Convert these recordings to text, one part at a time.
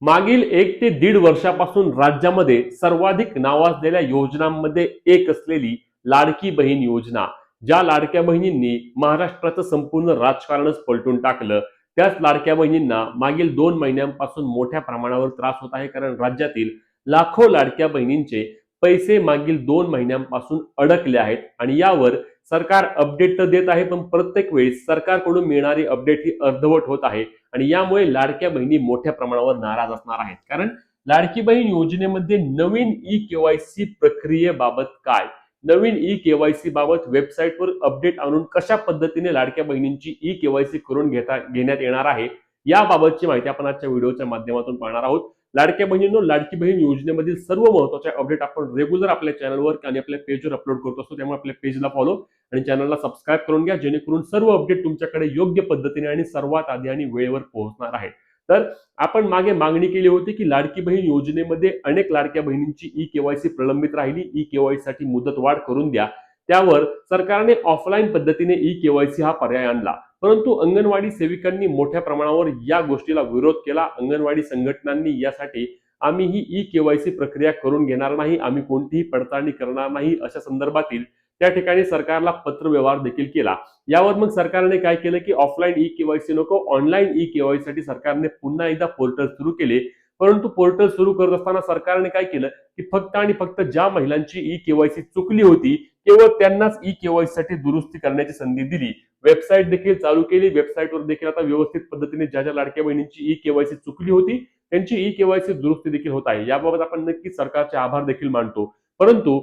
मागील 1 ते 1.5 वर्षापासून राज्यामध्ये सर्वाधिक नावाजलेल्या योजनांमध्ये एक असलेली लाडकी बहीण योजना, ज्या लाडक्या बहिणींनी महाराष्ट्राचं संपूर्ण राजकारणच पलटून टाकलं, त्याच लाडक्या बहिणींना मागील 2 महिन्यांपासून मोठ्या प्रमाणावर त्रास होत आहे. कारण राज्यातील लाखो लाडक्या बहिणींचे पैसे मागील 2 महिन्यांपासून अडकले आहेत आणि यावर सरकार अपडेट तर देत आहे, पण प्रत्येक वेळेस सरकारकडून मिळणारी अपडेट ही अर्धवट होत आहे. आणि यामुळे लाडक्या बहिणी मोठ्या प्रमाणावर नाराज असणार आहेत. कारण लाडकी बहीण योजनेमध्ये नवीन ई केवायसी प्रक्रियेबाबत काय, नवीन ई केवायसी बाबत वेबसाईटवर अपडेट आणून कशा पद्धतीने लाडक्या बहिणींची ई केवायसी करून घेण्यात येणार आहे, याबाबतची माहिती आपण आजच्या व्हिडिओच्या माध्यमातून पाहणार आहोत. लाडक्या बहिणींनो, लाडकी बहीण योजनेमधील सर्व महत्त्वाचे अपडेट आपण रेग्युलर आपल्या चॅनलवर आणि आपल्या पेजवर अपलोड करत असतो. त्यामुळे आपल्या पेजला फॉलो आणि चॅनलला सबस्क्राईब करून घ्या, जेणेकरून सर्व अपडेट तुमच्याकडे योग्य पद्धतीने आणि सर्वात आधी आणि वेळेवर पोहोचणार आहे. तर आपण मागे मागणी केली होती की लाडकी बहीण योजनेमध्ये अनेक लाडक्या बहिणींची ई केवायसी प्रलंबित राहिली, ई केवायसी साठी मुदतवाढ करून द्या. त्यावर सरकारने ऑफलाईन पद्धतीने ई केवायसी हा पर्याय आणला, परंतु अंगणवाडी सेविकांनी मोठ्या प्रमाणावर या गोष्टीला विरोध केला. अंगणवाडी संघटनांनी यासाठी आम्ही ही ई केवायसी प्रक्रिया करून घेणार नाही, आम्ही कोणतीही पडताळणी करणार नाही, अशा संदर्भातील त्या ठिकाणी सरकारला पत्रव्यवहार देखील केला. यावर मग सरकारने काय केलं की ऑफलाईन ई केवायसी नको, ऑनलाईन ई केवायसी साठी सरकारने पुन्हा एकदा पोर्टल सुरू केले. परंतु पोर्टल सुरू करत असताना सरकारने काय केलं की फक्त आणि फक्त ज्या महिलांची ई केवायसी चुकली होती केवळ त्यांनाच ई केवायसी साठी दुरुस्ती करण्याची संधी दिली. वेबसाईट देखील चालू केली. वेबसाईटवर देखील आता व्यवस्थित पद्धतीने ज्या ज्या लाडक्या बहिणींची ई केवायसी चुकली होती त्यांची ई केवायसी दुरुस्ती देखील होत आहे. याबाबत आपण नक्कीच सरकारचे आभार देखील मानतो. परंतु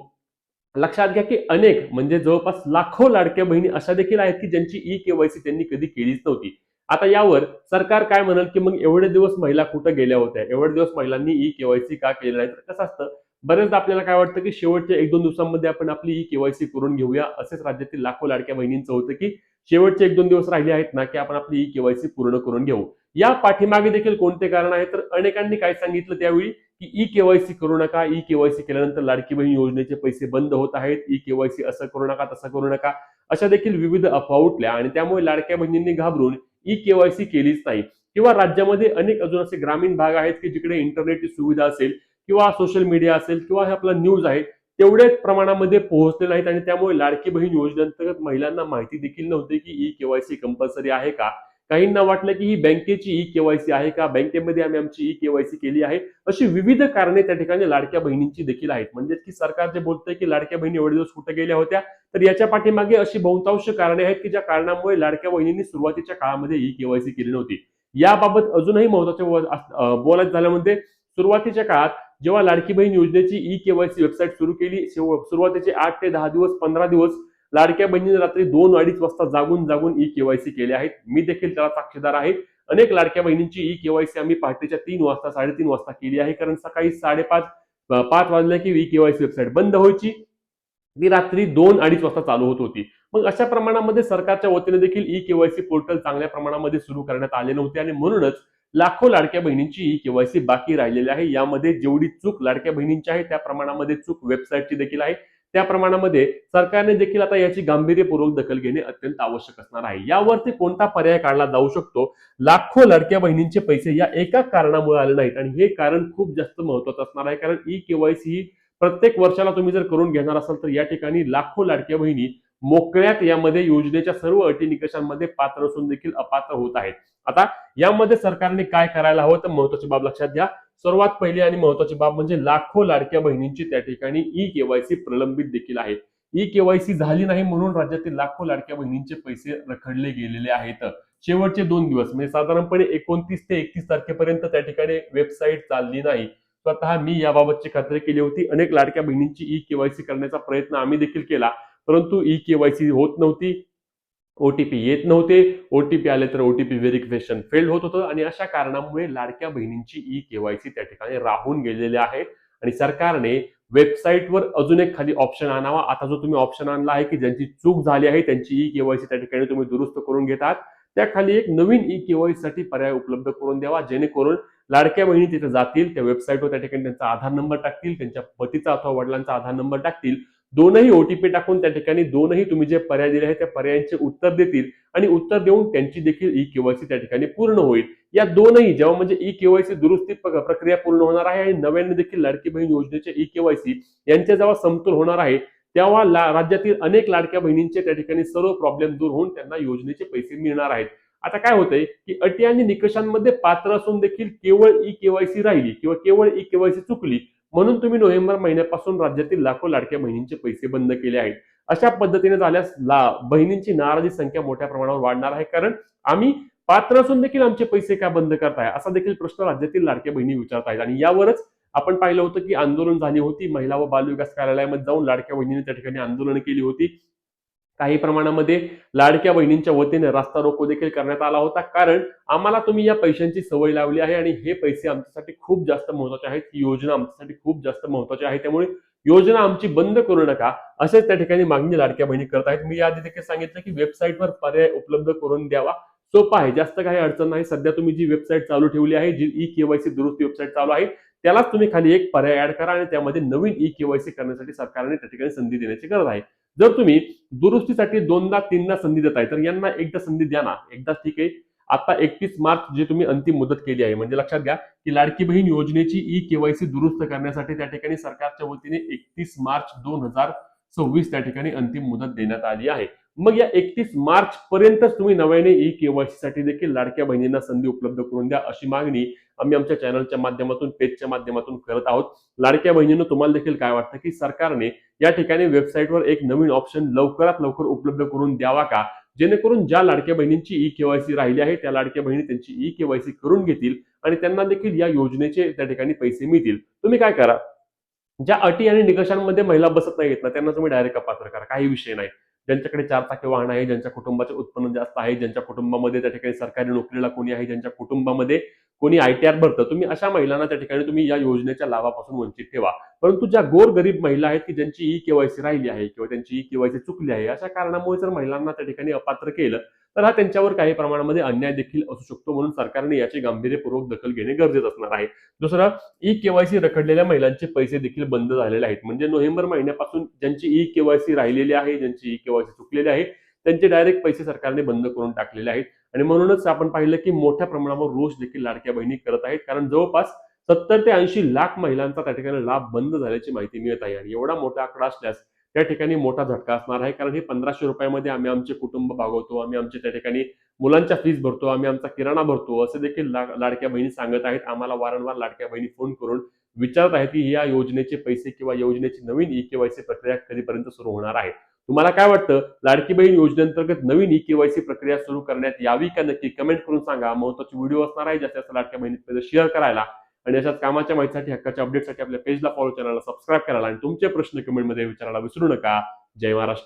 लक्षात घ्या की अनेक म्हणजे जवळपास लाखो लाडक्या बहिणी अशा देखील आहेत की ज्यांची ई केवायसी त्यांनी कधी केलीच नव्हती. आता यावर सरकार काय म्हणाल की मग एवढे दिवस महिला कुठे गेल्या होत्या, एवढे दिवस महिलांनी ई केवायसी का केली नाही? तर कसं असतं, बरेचदा आपल्याला काय वाटतं की शेवटच्या 1-2 दिवसांमध्ये आपण आपली ई केवायसी करून घेऊया. असेच राज्यातील लाखो लाडक्या बहिणींचं होतं की शेवटचे 1-2 दिवस राहिले आहेत ना की आपण आपली ई केवायसी पूर्ण करून घेऊ. या पाठीमागे देखील कोणते कारण आहे? तर अनेकांनी काय सांगितलं त्यावेळी की ई केवायसी करू नका, ई केवायसी केल्यानंतर लाडकी बहीण योजनेचे पैसे बंद होत आहेत, ई केवायसी असं करू नका, तसं करू नका, अशा देखील विविध अफवा उठल्या आणि त्यामुळे लाडक्या बहिणींनी घाबरून ई केवायसी केलीच नाही. किंवा राज्यामध्ये अनेक अजून असे ग्रामीण भाग आहेत की जिकडे इंटरनेटची सुविधा असेल किंवा सोशल मीडिया असेल किंवा हे आपला न्यूज आहे तेवढ्याच प्रमाणामध्ये पोहोचले नाहीत आणि त्यामुळे लाडकी बहीण योजनेअंतर्गत महिलांना माहिती देखील नव्हती की ई केवायसी कंपल्सरी आहे का. काहींना वाटलं की ही बँकेची ई केवायसी आहे का, बँकेमध्ये आम्ही आमची ई केवायसी केली आहे. अशी विविध कारणे त्या ठिकाणी लाडक्या बहिणींची देखील आहेत. म्हणजे की सरकार जे बोलतंय की लाडक्या बहिणी एवढे दिवस कुठे गेल्या होत्या, तर याच्या पाठीमागे अशी बहुतांश कारणे आहेत की ज्या कारणामुळे लाडक्या बहिणींनी सुरुवातीच्या काळामध्ये ई केवायसी केली नव्हती. याबाबत अजूनही महत्वाचे बोलायचं झालं म्हणजे सुरुवातीच्या काळात जेव्हा लाडकी बहीण योजनेची ई केवायसी वेबसाईट सुरू केली, सुरुवातीचे 8 ते 10 दिवस, 15 दिवस लाडक्या बहिणीने रात्री 2-2.5 वाजता जागून जागून ई केवायसी केले आहेत. मी देखील त्याला साक्षीदार आहे. अनेक लाडक्या बहिणींची ई केवायसी आम्ही पहाटेच्या 3 वाजता, 3:30 वाजता केली आहे. कारण सकाळी 5:30 5 वाजल्या की ई केवायसी वेबसाईट बंद व्हायची, ती रात्री 2-2.5 वाजता चालू होत होती. मग अशा प्रमाणामध्ये सरकारच्या वतीने देखील ई केवायसी पोर्टल चांगल्या प्रमाणामध्ये सुरू करण्यात आले नव्हते आणि म्हणूनच लाखो लाडक्या बहिणींची ई केवायसी बाकी राहिलेली आहे. यामध्ये जेवढी चूक लाडक्या बहिणींची आहे त्या प्रमाणामध्ये चूक वेबसाईटची देखील आहे. त्या प्रमाणामध्ये सरकारने देखील आता याची गांभीर्यपूर्वक दखल घेणे अत्यंत आवश्यक असणार आहे. यावरती कोणता पर्याय काढला जाऊ शकतो? लाखो लाडक्या बहिणींचे पैसे या एका कारणामुळे आले नाहीत आणि हे कारण खूप जास्त महत्वाचं असणार आहे. कारण ई केवायसी ही प्रत्येक वर्षाला तुम्ही जर करून घेणार असाल तर या ठिकाणी लाखो लाडक्या बहिणी मोकळ्यात यामध्ये योजनेच्या सर्व अटी निकषांमध्ये पात्र असून देखील अपात्र होत आहेत. आता यामध्ये सरकारने काय करायला हवं? तर महत्वाची बाब लक्षात घ्या. सर्वात पहिली आणि महत्वाची बाब म्हणजे लाखो लाडक्या बहिणींची त्या ठिकाणी ई केवायसी प्रलंबित देखील आहे. ई केवायसी झाली नाही म्हणून राज्यातील लाखो लाडक्या बहिणींचे पैसे रखडले गेलेले आहेत. शेवटचे 2 दिवस म्हणजे साधारणपणे 29 ते 31 तारखेपर्यंत त्या ठिकाणी वेबसाईट चालली नाही. स्वतः मी याबाबतची खात्री केली होती. अनेक लाडक्या बहिणींची ई केवायसी करण्याचा प्रयत्न आम्ही देखील केला, परंतु ई केवायसी होत नव्हती, ओटीपी येत नव्हते, ओटीपी आले तर ओटीपी व्हेरिफिकेशन फेल होत होतं आणि अशा कारणामुळे लाडक्या बहिणींची ई केवायसी त्या ठिकाणी राहून गेलेली आहे. आणि सरकारने वेबसाईटवर अजून एक खाली ऑप्शन आणावा. आता जो तुम्ही ऑप्शन आणला आहे की ज्यांची चूक झाली आहे त्यांची ई केवायसी त्या ठिकाणी तुम्ही दुरुस्त करून घेतात, त्या खाली एक नवीन ई केवायसी साठी पर्याय उपलब्ध करून द्यावा, जेणेकरून लाडक्या बहिणी तिथे जातील, त्या वेबसाईटवर त्या ठिकाणी त्यांचा आधार नंबर टाकतील, त्यांच्या पतीचा अथवा वडिलांचा आधार नंबर टाकतील, दोनही ओटीपी टाकून त्या ठिकाणी दोनही तुम्ही जे पर्याय दिले आहेत त्या पर्यायांचे उत्तर देतील आणि उत्तर देऊन त्यांची देखील ई केवायसी त्या ठिकाणी पूर्ण होईल. या दोनही जेव्हा म्हणजे ई केवायसी दुरुस्ती प्रक्रिया पूर्ण होणार आहे आणि नव्याने देखील लाडकी बहीण योजनेचे ई केवायसी यांच्या जेव्हा समतोल होणार आहे तेव्हा राज्यातील अनेक लाडक्या बहिणींचे त्या ठिकाणी सर्व प्रॉब्लेम दूर होऊन त्यांना योजनेचे पैसे मिळणार आहेत. आता काय होतंय की अटी आणि निकषांमध्ये पात्र असून देखील केवळ ई केवायसी राहिली किंवा केवळ ई केवायसी चुकली म्हणून तुम्ही नोव्हेंबर महिन्यापासून राज्यातील लाखो लाडक्या बहिणींचे पैसे बंद केले आहेत. अशा पद्धतीने झाल्यास बहिणींची नाराजी संख्या मोठ्या प्रमाणावर वाढणार आहे. कारण आम्ही पात्र असून देखील आमचे पैसे का बंद करताय असा देखील प्रश्न राज्यातील लाडक्या बहिणी विचारत आहेत. आणि यावरच आपण पाहिलं होतं की आंदोलन झाली होती. महिला व बालविकास कार्यालयामध्ये जाऊन लाडक्या बहिणींनी त्या ठिकाणी आंदोलन केली होती. काही प्रमाणामध्ये लाडक्या बहिणींच्या वतीने रास्ता रोको देखील करण्यात आला होता. कारण आम्हाला तुम्ही या पैशांची सवय लावली आहे आणि हे पैसे आमच्यासाठी खूप जास्त महत्वाचे आहेत. ही योजना आमच्यासाठी खूप जास्त महत्वाची आहे. त्यामुळे योजना आमची बंद करू नका असेच त्या ठिकाणी मागणी लाडक्या बहिणी करत आहेत. मी आधी देखील सांगितलं की वेबसाईटवर पर्याय उपलब्ध करून द्यावा. सोपा आहे, जास्त काही अडचण नाही. सध्या तुम्ही जी वेबसाईट चालू ठेवली आहे, जी ई केवायसी दुरुस्ती वेबसाईट चालू आहे, त्यालाच तुम्ही खाली एक पर्याय ऍड करा आणि त्यामध्ये नवीन ई केवायसी करण्यासाठी सरकारने त्या ठिकाणी संधी देण्याची गरज आहे. जर तुम्ही दुरुस्तीसाठी दोनदा तीनदा संधी देताय तर यांना एकदा संधी द्या ना. एकदा ठीक आहे. आता 31 मार्च जे तुम्ही अंतिम मुदत केली आहे म्हणजे लक्षात घ्या की लाडकी बहीण योजनेची ई केवायसी दुरुस्त करण्यासाठी त्या ठिकाणी सरकारच्या वतीने 31 मार्च 2026 त्या ठिकाणी अंतिम मुदत देण्यात आली आहे. मग या 31 मार्च पर्यंतच तुम्ही नव्याने ई केवायसी साठी देखील लाडक्या बहिणींना संधी उपलब्ध करून द्या अशी मागणी आम्ही आमच्या चॅनलच्या माध्यमातून पेजच्या माध्यमातून करत आहोत. लाडक्या बहिणींनो तुम्हाला देखील काय वाटतं की सरकारने या ठिकाणी वेबसाईटवर एक नवीन ऑप्शन लवकरात लवकर उपलब्ध करून द्यावा का, जेणेकरून ज्या लाडक्या बहिणींची ई केवायसी राहिली आहे त्या लाडक्या बहिणी त्यांची ई केवायसी करून घेतील आणि त्यांना देखील या योजनेचे त्या ठिकाणी पैसे मिळतील. तुम्ही काय करा, ज्या अटी आणि निकषांमध्ये महिला बसत नाहीत ना त्यांना तुम्ही डायरेक्ट अपात्र करा, काही विषय नाही. ज्यांच्याकडे 4 चाकी वाहन आहे, ज्यांच्या कुटुंबाचे उत्पन्न जास्त आहे, ज्यांच्या कुटुंबामध्ये त्या ठिकाणी सरकारी नोकरीला कोणी आहे, ज्यांच्या कुटुंबामध्ये कोणी आयटीआर भरतं, तुम्ही अशा महिलांना त्या ठिकाणी तुम्ही या योजनेच्या लाभापासून वंचित ठेवा. परंतु ज्या गोरगरीब महिला आहेत की ज्यांची ई केवायसी राहिली आहे किंवा त्यांची ई केवायसी चुकली आहे अशा कारणामुळे जर महिलांना त्या ठिकाणी अपात्र केलं तर हा त्यांच्यावर काही प्रमाणामध्ये अन्याय देखील असू शकतो. म्हणून सरकारने याची गांभीर्यपूर्वक दखल घेणे गरजेचं असणार आहे. दुसरं, ई केवायसी रखडलेल्या महिलांचे पैसे देखील बंद झालेले आहेत. म्हणजे नोव्हेंबर महिन्यापासून ज्यांची ई केवायसी राहिलेली आहे, ज्यांची ई केवायसी चुकलेली आहे त्यांचे डायरेक्ट पैसे सरकारने बंद करून टाकलेले आहेत. आणि म्हणूनच आपण पाहिलं की मोठ्या प्रमाणावर रोष देखील लाडक्या बहिणी करत आहेत. कारण जवळपास 70 ते 80 लाख महिलांचा त्या ठिकाणी लाभ बंद झाल्याची माहिती मिळत आहे. आणि एवढा मोठा आकडा असल्यास त्या ठिकाणी मोठा झटका असणार आहे. कारण हे 1500 रुपयामध्ये आम्ही आमचे कुटुंब भागवतो, आम्ही आमचे त्या ठिकाणी मुलांच्या फीस भरतो, आम्ही आमचा किराणा भरतो असे देखील लाडक्या बहिणी सांगत आहेत. आम्हाला वारंवार लाडक्या बहिणी फोन करून विचारत आहेत की या योजनेचे पैसे किंवा योजनेची नवीन ई केवायसी प्रक्रिया कधीपर्यंत सुरू होणार आहे. तुम्हाला काय वाटतं, लाडकी बहीण योजनेअंतर्गत नवीन ई केवायसी प्रक्रिया सुरू करण्यात यावी का, नक्की कमेंट करून सांगा. महत्त्वाचे व्हिडिओ असणार आहे, जास्तीत जास्त लाडक्या बहिणींपर्यंत शेअर करायला आणि अशाच कामाच्या माहितीसाठी, हक्काच्या अपडेटसाठी आपल्या पेजला फॉलो, चॅनलला सबस्क्राईब करायला आणि तुमचे प्रश्न कमेंटमध्ये विचारायला विसरू नका. जय महाराष्ट्र.